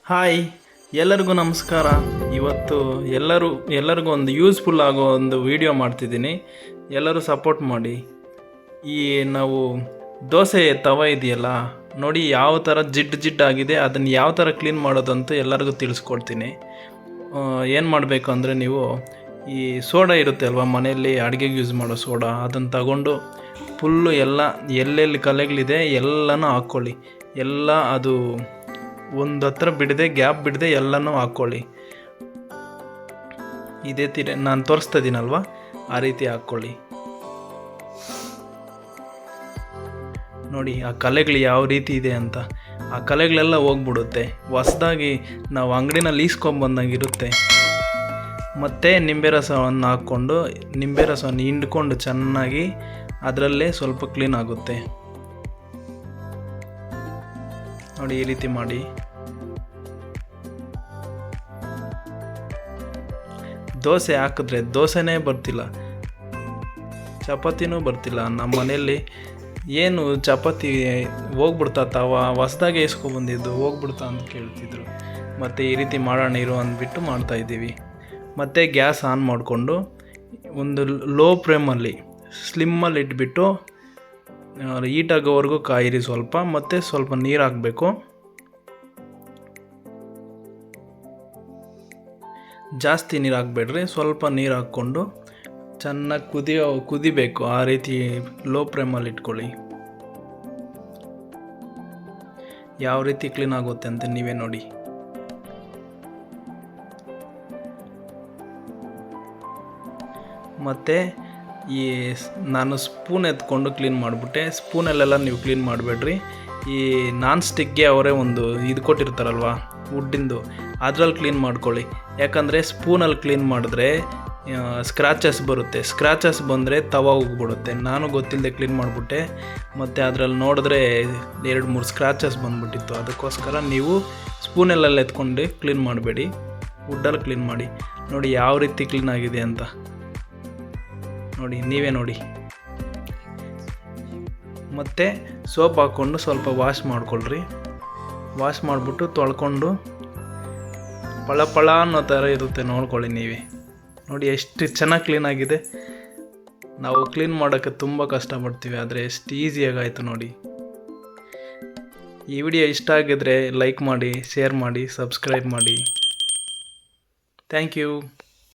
Hi, ಎಲ್ಲರಿಗೂ ನಮಸ್ಕಾರ. ಇವತ್ತು ಎಲ್ಲರಿಗೂ ಒಂದು ಯೂಸ್ಫುಲ್ ಆಗೋ ಒಂದು ವಿಡಿಯೋ ಮಾಡ್ತಿದ್ದೀನಿ. ಎಲ್ಲರೂ ಸಪೋರ್ಟ್ ಮಾಡಿ. ಈ ನಾವು ದೋಸೆ ತವ ಇದೆಯಲ್ಲ ನೋಡಿ, ಯಾವ ಥರ ಜಿಡ್ಡಾಗಿದೆ, ಅದನ್ನು ಯಾವ ಥರ ಕ್ಲೀನ್ ಮಾಡೋದಂತ ಎಲ್ಲರಿಗೂ ತಿಳಿಸ್ಕೊಡ್ತೀನಿ. ಏನು ಮಾಡಬೇಕು ಅಂದರೆ, ನೀವು ಈ ಸೋಡಾ ಇರುತ್ತೆ ಅಲ್ವಾ, ಮನೆಯಲ್ಲಿ ಅಡುಗೆಗೆ ಯೂಸ್ ಮಾಡೋ ಸೋಡಾ, ಅದನ್ನು ತಗೊಂಡು ಫುಲ್ಲು ಎಲ್ಲೆಲ್ಲಿ ಕಲೆಗಳಿದೆ ಎಲ್ಲನೂ ಹಾಕ್ಕೊಳ್ಳಿ. ಎಲ್ಲ ಅದು ಒಂದು ಹತ್ರ ಬಿಡದೆ, ಗ್ಯಾಪ್ ಬಿಡದೆ ಎಲ್ಲನೂ ಹಾಕ್ಕೊಳ್ಳಿ. ಇದೇ ತೀರ ನಾನು ತೋರಿಸ್ತಾ ಇದ್ದೀನಲ್ವ, ಆ ರೀತಿ ಹಾಕ್ಕೊಳ್ಳಿ. ನೋಡಿ ಆ ಕಲೆಗಳು ಯಾವ ರೀತಿ ಇದೆ ಅಂತ. ಆ ಕಲೆಗಳೆಲ್ಲ ಹೋಗ್ಬಿಡುತ್ತೆ. ಹೊಸ್ದಾಗಿ ನಾವು ಅಂಗಡಿನಲ್ಲಿ ಈಸ್ಕೊಂಬಂದಂಗಿರುತ್ತೆ. ಮತ್ತು ನಿಂಬೆ ರಸವನ್ನು ಹಾಕ್ಕೊಂಡು, ನಿಂಬೆ ರಸವನ್ನು ಹಿಂಡ್ಕೊಂಡು ಚೆನ್ನಾಗಿ ಅದರಲ್ಲೇ ಸ್ವಲ್ಪ ಕ್ಲೀನ್ ಆಗುತ್ತೆ. ನೋಡಿ, ಈ ರೀತಿ ಮಾಡಿ. ದೋಸೆ ಹಾಕಿದ್ರೆ ದೋಸೆನೇ ಬರ್ತಿಲ್ಲ, ಚಪಾತಿನೂ ಬರ್ತಿಲ್ಲ. ನಮ್ಮ ಮನೆಯಲ್ಲಿ ಏನು ಚಪಾತಿ ಹೋಗ್ಬಿಡ್ತಾ, ತವ ಹೊಸ್ದಾಗೆ ಇಸ್ಕೊಬಂದಿದ್ದು ಹೋಗ್ಬಿಡ್ತಾ ಅಂತ ಕೇಳ್ತಿದ್ರು. ಮತ್ತು ಈ ರೀತಿ ಮಾಡೋಣ ಇರು ಅಂದ್ಬಿಟ್ಟು ಮಾಡ್ತಾಯಿದ್ದೀವಿ. ಮತ್ತು ಗ್ಯಾಸ್ ಆನ್ ಮಾಡಿಕೊಂಡು ಒಂದು ಲೋ ಫ್ಲೇಮಲ್ಲಿ ಸ್ಲಿಮ್ಮಲ್ಲಿ ಇಟ್ಬಿಟ್ಟು ಹೀಟ್ ಆಗೋವರೆಗೂ ಕಾಯಿರಿ ಸ್ವಲ್ಪ. ಮತ್ತು ಸ್ವಲ್ಪ ನೀರು ಹಾಕಬೇಕು. ಜಾಸ್ತಿ ನೀರು ಹಾಕಬೇಡ್ರಿ, ಸ್ವಲ್ಪ ನೀರು ಹಾಕ್ಕೊಂಡು ಚೆನ್ನಾಗಿ ಕುದಿಬೇಕು. ಆ ರೀತಿ ಲೋ ಫ್ಲೇಮಲ್ಲಿ ಇಟ್ಕೊಳ್ಳಿ. ಯಾವ ರೀತಿ ಕ್ಲೀನ್ ಆಗುತ್ತೆ ಅಂತ ನೀವೇ ನೋಡಿ. ಮತ್ತು ನಾನು ಸ್ಪೂನ್ ಎತ್ಕೊಂಡು ಕ್ಲೀನ್ ಮಾಡಿಬಿಟ್ಟೆ. ಸ್ಪೂನಲ್ಲೆಲ್ಲ ನೀವು ಕ್ಲೀನ್ ಮಾಡಬೇಡ್ರಿ. ಈ ನಾನ್ ಸ್ಟಿಕ್ಗೆ ಅವರೇ ಒಂದು ಇದು ಕೊಟ್ಟಿರ್ತಾರಲ್ವ, ವುಡ್ಡಿಂದು, ಅದ್ರಲ್ಲಿ ಕ್ಲೀನ್ ಮಾಡ್ಕೊಳ್ಳಿ. ಯಾಕಂದರೆ ಸ್ಪೂನಲ್ಲಿ ಕ್ಲೀನ್ ಮಾಡಿದ್ರೆ ಸ್ಕ್ರ್ಯಾಚಸ್ ಬರುತ್ತೆ. ಸ್ಕ್ರ್ಯಾಚಸ್ ಬಂದರೆ ತವ ಹೋಗ್ಬಿಡುತ್ತೆ. ನಾನು ಗೊತ್ತಿಲ್ಲದೆ ಕ್ಲೀನ್ ಮಾಡಿಬಿಟ್ಟೆ. ಮತ್ತು ಅದರಲ್ಲಿ ನೋಡಿದ್ರೆ 2-3 ಸ್ಕ್ರ್ಯಾಚಸ್ ಬಂದುಬಿಟ್ಟಿತ್ತು. ಅದಕ್ಕೋಸ್ಕರ ನೀವು ಸ್ಪೂನಲ್ಲೆಲ್ಲ ಎತ್ಕೊಂಡು ಕ್ಲೀನ್ ಮಾಡಬೇಡಿ, ವುಡ್ಡಲ್ಲಿ ಕ್ಲೀನ್ ಮಾಡಿ. ನೋಡಿ ಯಾವ ರೀತಿ ಕ್ಲೀನ್ ಆಗಿದೆ ಅಂತ ನೋಡಿ, ನೀವೇ ನೋಡಿ. ಮತ್ತು ಸೋಪ್ ಹಾಕ್ಕೊಂಡು ಸ್ವಲ್ಪ ವಾಶ್ ಮಾಡ್ಕೊಳ್ರಿ. ವಾಶ್ ಮಾಡಿಬಿಟ್ಟು ತೊಳ್ಕೊಂಡು ಪಳ ಅನ್ನೋ ಥರ ಇರುತ್ತೆ, ನೋಡ್ಕೊಳ್ಳಿ ನೀವೇ. ನೋಡಿ ಎಷ್ಟು ಚೆನ್ನಾಗಿ ಕ್ಲೀನಾಗಿದೆ. ನಾವು ಕ್ಲೀನ್ ಮಾಡೋಕ್ಕೆ ತುಂಬ ಕಷ್ಟಪಡ್ತೀವಿ, ಆದರೆ ಎಷ್ಟು ಈಸಿಯಾಗಾಯಿತು ನೋಡಿ. ಈ ವಿಡಿಯೋ ಇಷ್ಟ ಆಗಿದ್ರೆ ಲೈಕ್ ಮಾಡಿ, ಶೇರ್ ಮಾಡಿ, ಸಬ್ಸ್ಕ್ರೈಬ್ ಮಾಡಿ. Thank you.